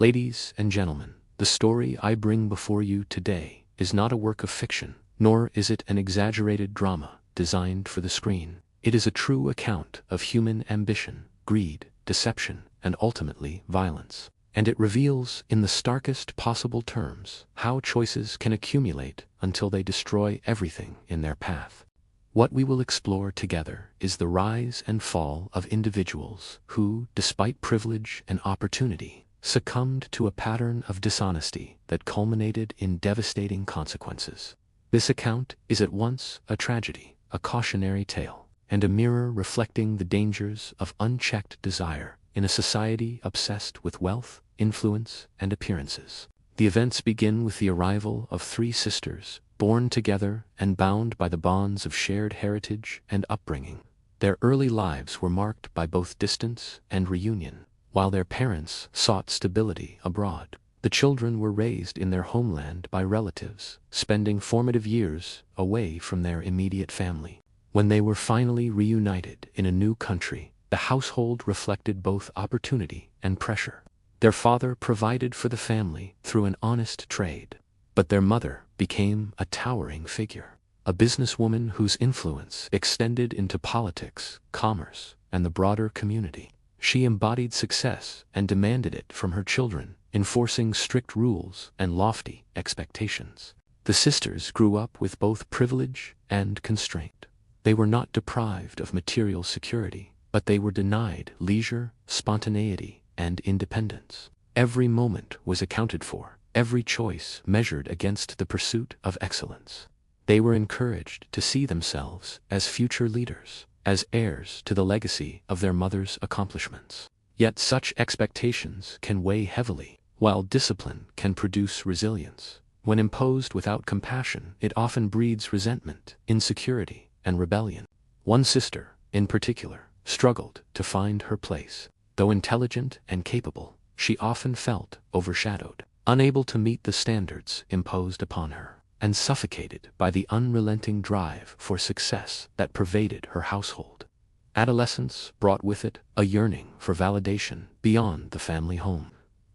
Ladies and gentlemen, the story I bring before you today is not a work of fiction, nor is it an exaggerated drama designed for the screen. It is a true account of human ambition, greed, deception, and ultimately violence. And it reveals in the starkest possible terms how choices can accumulate until they destroy everything in their path. What we will explore together is the rise and fall of individuals who, despite privilege and opportunity, succumbed to a pattern of dishonesty that culminated in devastating consequences. This account is at once a tragedy, a cautionary tale, and a mirror reflecting the dangers of unchecked desire in a society obsessed with wealth, influence, and appearances. The events begin with the arrival of three sisters, born together and bound by the bonds of shared heritage and upbringing. Their early lives were marked by both distance and reunion. While their parents sought stability abroad, the children were raised in their homeland by relatives, spending formative years away from their immediate family. When they were finally reunited in a new country, the household reflected both opportunity and pressure. Their father provided for the family through an honest trade, but their mother became a towering figure, a businesswoman whose influence extended into politics, commerce, and the broader community. She embodied success and demanded it from her children, enforcing strict rules and lofty expectations. The sisters grew up with both privilege and constraint. They were not deprived of material security, but they were denied leisure, spontaneity, and independence. Every moment was accounted for, every choice measured against the pursuit of excellence. They were encouraged to see themselves as future leaders, as heirs to the legacy of their mother's accomplishments. Yet such expectations can weigh heavily, while discipline can produce resilience. When imposed without compassion, it often breeds resentment, insecurity, and rebellion. One sister, in particular, struggled to find her place. Though intelligent and capable, she often felt overshadowed, unable to meet the standards imposed upon her, and suffocated by the unrelenting drive for success that pervaded her household. Adolescence brought with it a yearning for validation beyond the family home.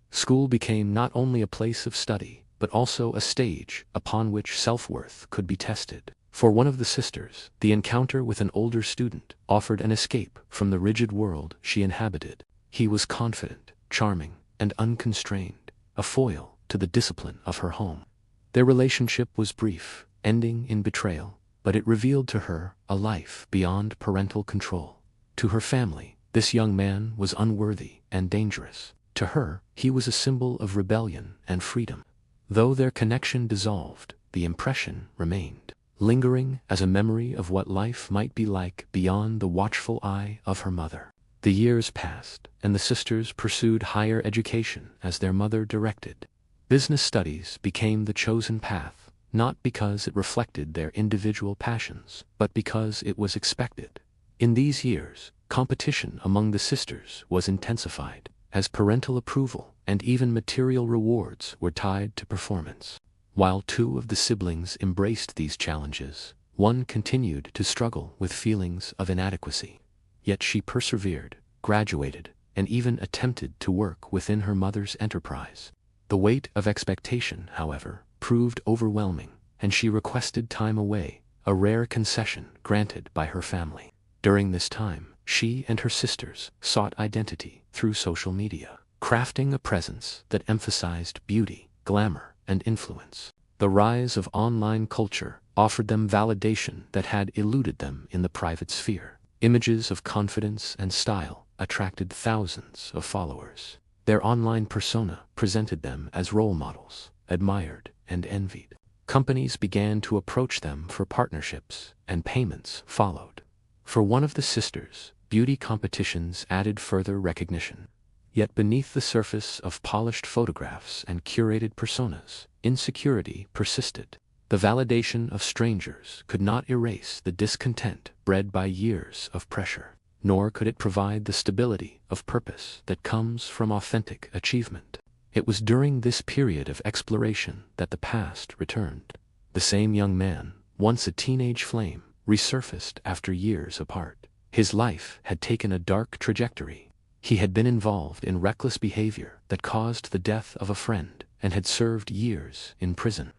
School became not only a place of study, but also a stage upon which self-worth could be tested. For one of the sisters, the encounter with an older student offered an escape from the rigid world she inhabited. He was confident, charming, and unconstrained, a foil to the discipline of her home. Their relationship was brief, ending in betrayal, but it revealed to her a life beyond parental control. To her family, this young man was unworthy and dangerous. To her, he was a symbol of rebellion and freedom. Though their connection dissolved, the impression remained, lingering as a memory of what life might be like beyond the watchful eye of her mother. The years passed, and the sisters pursued higher education as their mother directed. Business studies became the chosen path, not because it reflected their individual passions, but because it was expected. In these years, competition among the sisters was intensified, as parental approval and even material rewards were tied to performance. While two of the siblings embraced these challenges, one continued to struggle with feelings of inadequacy. Yet she persevered, graduated, and even attempted to work within her mother's enterprise. The weight of expectation, however, proved overwhelming, and she requested time away, a rare concession granted by her family. During this time, she and her sisters sought identity through social media, crafting a presence that emphasized beauty, glamour, and influence. The rise of online culture offered them validation that had eluded them in the private sphere. Images of confidence and style attracted thousands of followers. Their online persona presented them as role models, admired and envied. Companies began to approach them for partnerships, and payments followed. For one of the sisters, beauty competitions added further recognition. Yet beneath the surface of polished photographs and curated personas, insecurity persisted. The validation of strangers could not erase the discontent bred by years of pressure, nor could it provide the stability of purpose that comes from authentic achievement. It was during this period of exploration that the past returned. The same young man, once a teenage flame, resurfaced after years apart. His life had taken a dark trajectory. He had been involved in reckless behavior that caused the death of a friend and had served years in prison.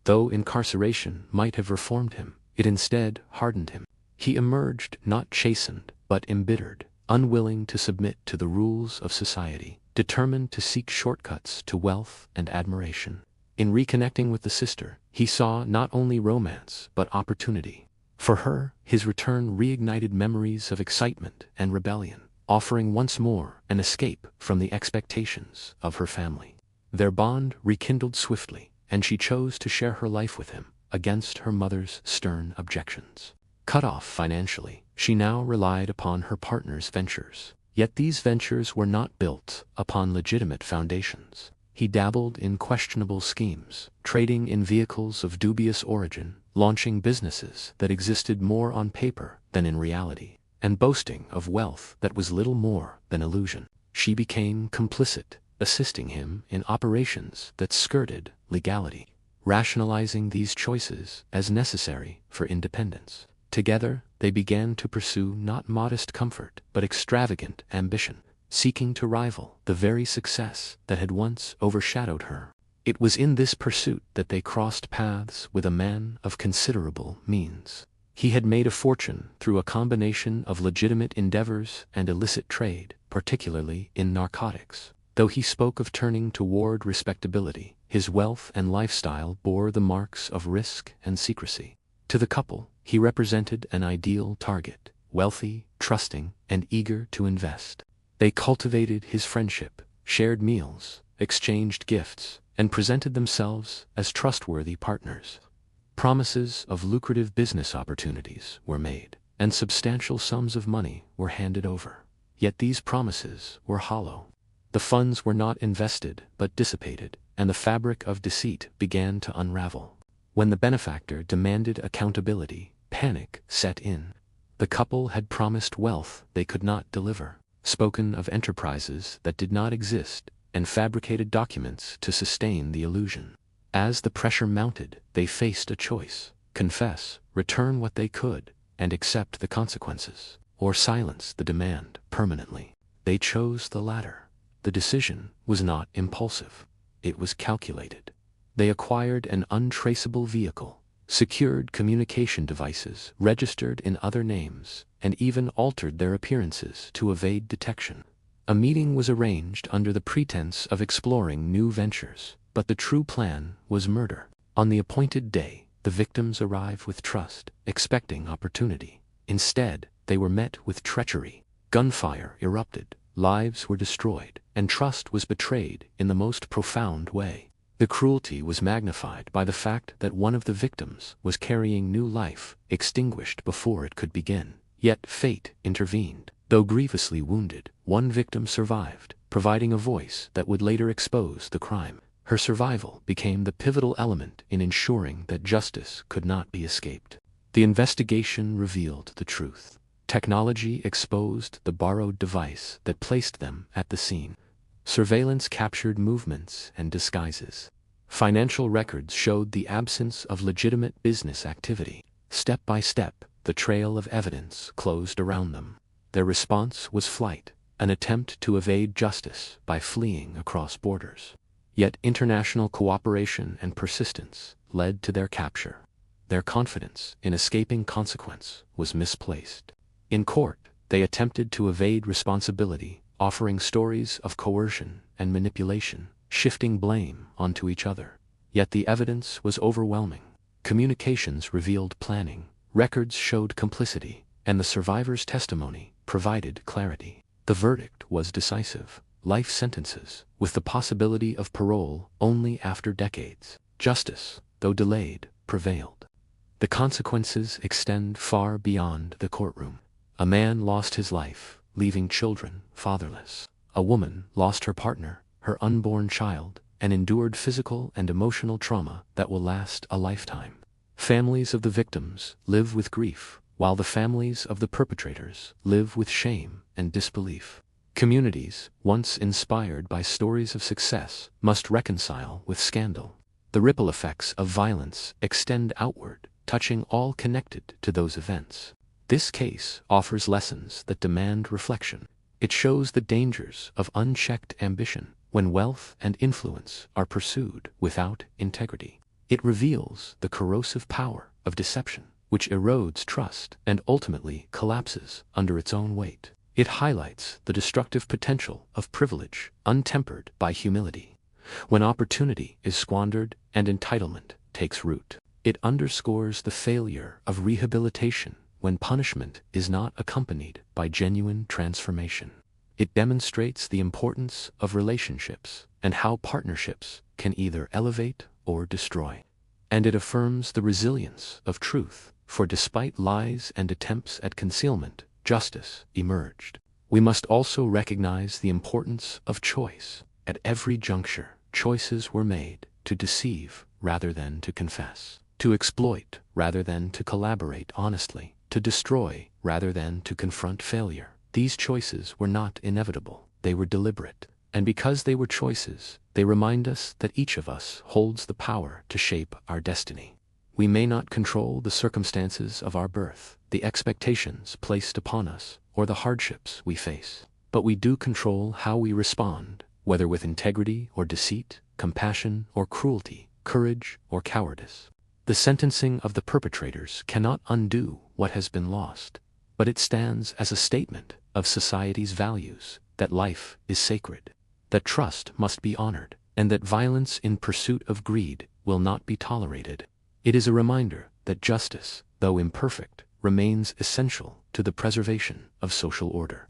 Though incarceration might have reformed him, it instead hardened him. He emerged not chastened, but embittered, unwilling to submit to the rules of society, determined to seek shortcuts to wealth and admiration. In reconnecting with the sister, he saw not only romance but opportunity. For her, his return reignited memories of excitement and rebellion, offering once more an escape from the expectations of her family. Their bond rekindled swiftly, and she chose to share her life with him, against her mother's stern objections. Cut off financially, she now relied upon her partner's ventures. Yet these ventures were not built upon legitimate foundations. He dabbled in questionable schemes, trading in vehicles of dubious origin, launching businesses that existed more on paper than in reality, and boasting of wealth that was little more than illusion. She became complicit, assisting him in operations that skirted legality, rationalizing these choices as necessary for independence. Together, they began to pursue not modest comfort but extravagant ambition, seeking to rival the very success that had once overshadowed her. It was in this pursuit that they crossed paths with a man of considerable means. He had made a fortune through a combination of legitimate endeavors and illicit trade, particularly in narcotics. Though he spoke of turning toward respectability, his wealth and lifestyle bore the marks of risk and secrecy. To the couple, he represented an ideal target, wealthy, trusting, and eager to invest. They cultivated his friendship, shared meals, exchanged gifts, and presented themselves as trustworthy partners. Promises of lucrative business opportunities were made, and substantial sums of money were handed over. Yet these promises were hollow. The funds were not invested but dissipated, and the fabric of deceit began to unravel. When the benefactor demanded accountability, panic set in. The couple had promised wealth they could not deliver, spoken of enterprises that did not exist, and fabricated documents to sustain the illusion. As the pressure mounted, they faced a choice: confess, return what they could, and accept the consequences, or silence the demand permanently. They chose the latter. The decision was not impulsive. It was calculated. They acquired an untraceable vehicle, secured communication devices registered in other names, and even altered their appearances to evade detection. A meeting was arranged under the pretense of exploring new ventures, but the true plan was murder. On the appointed day, the victims arrived with trust, expecting opportunity. Instead, they were met with treachery. Gunfire erupted, lives were destroyed, and trust was betrayed in the most profound way. The cruelty was magnified by the fact that one of the victims was carrying new life, extinguished before it could begin. Yet fate intervened. Though grievously wounded, one victim survived, providing a voice that would later expose the crime. Her survival became the pivotal element in ensuring that justice could not be escaped. The investigation revealed the truth. Technology exposed the borrowed device that placed them at the scene. Surveillance captured movements and disguises. Financial records showed the absence of legitimate business activity. Step by step, the trail of evidence closed around them. Their response was flight, an attempt to evade justice by fleeing across borders. Yet international cooperation and persistence led to their capture. Their confidence in escaping consequence was misplaced. In court, they attempted to evade responsibility, offering stories of coercion and manipulation, shifting blame onto each other. Yet the evidence was overwhelming. Communications revealed planning, records showed complicity, and the survivors' testimony provided clarity. The verdict was decisive: life sentences, with the possibility of parole only after decades. Justice, though delayed, prevailed. The consequences extend far beyond the courtroom. A man lost his life, leaving children fatherless. A woman lost her partner, her unborn child, and endured physical and emotional trauma that will last a lifetime. Families of the victims live with grief, while the families of the perpetrators live with shame and disbelief. Communities, once inspired by stories of success, must reconcile with scandal. The ripple effects of violence extend outward, touching all connected to those events. This case offers lessons that demand reflection. It shows the dangers of unchecked ambition when wealth and influence are pursued without integrity. It reveals the corrosive power of deception, which erodes trust and ultimately collapses under its own weight. It highlights the destructive potential of privilege untempered by humility, when opportunity is squandered and entitlement takes root. It underscores the failure of rehabilitation when punishment is not accompanied by genuine transformation. It demonstrates the importance of relationships and how partnerships can either elevate or destroy. And it affirms the resilience of truth, for despite lies and attempts at concealment, justice emerged. We must also recognize the importance of choice. At every juncture, choices were made to deceive rather than to confess, to exploit rather than to collaborate honestly, to destroy rather than to confront failure. These choices were not inevitable, they were deliberate. And because they were choices, they remind us that each of us holds the power to shape our destiny. We may not control the circumstances of our birth, the expectations placed upon us, or the hardships we face. But we do control how we respond, whether with integrity or deceit, compassion or cruelty, courage or cowardice. The sentencing of the perpetrators cannot undo what has been lost, but it stands as a statement of society's values, that life is sacred, that trust must be honored, and that violence in pursuit of greed will not be tolerated. It is a reminder that justice, though imperfect, remains essential to the preservation of social order.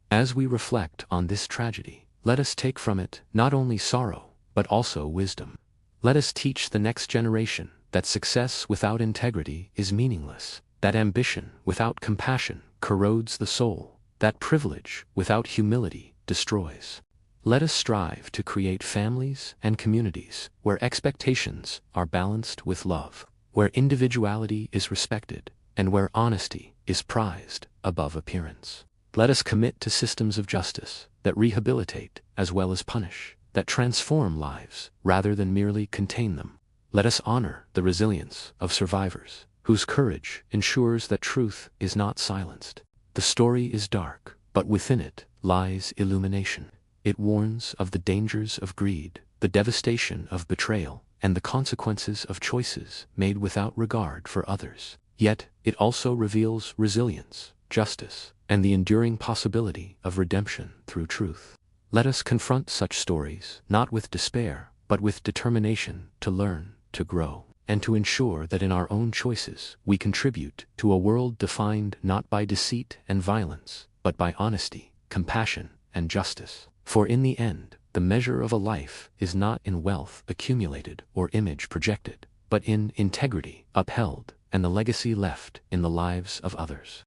As we reflect on this tragedy, let us take from it not only sorrow, but also wisdom. Let us teach the next generation that success without integrity is meaningless, that ambition without compassion corrodes the soul, that privilege without humility destroys. Let us strive to create families and communities where expectations are balanced with love, where individuality is respected, and where honesty is prized above appearance. Let us commit to systems of justice that rehabilitate as well as punish, that transform lives rather than merely contain them. Let us honor the resilience of survivors, whose courage ensures that truth is not silenced. The story is dark, but within it lies illumination. It warns of the dangers of greed, the devastation of betrayal, and the consequences of choices made without regard for others. Yet, it also reveals resilience, justice, and the enduring possibility of redemption through truth. Let us confront such stories, not with despair, but with determination to learn, to grow, and to ensure that in our own choices we contribute to a world defined not by deceit and violence, but by honesty, compassion, and justice. For in the end, the measure of a life is not in wealth accumulated or image projected, but in integrity upheld and the legacy left in the lives of others.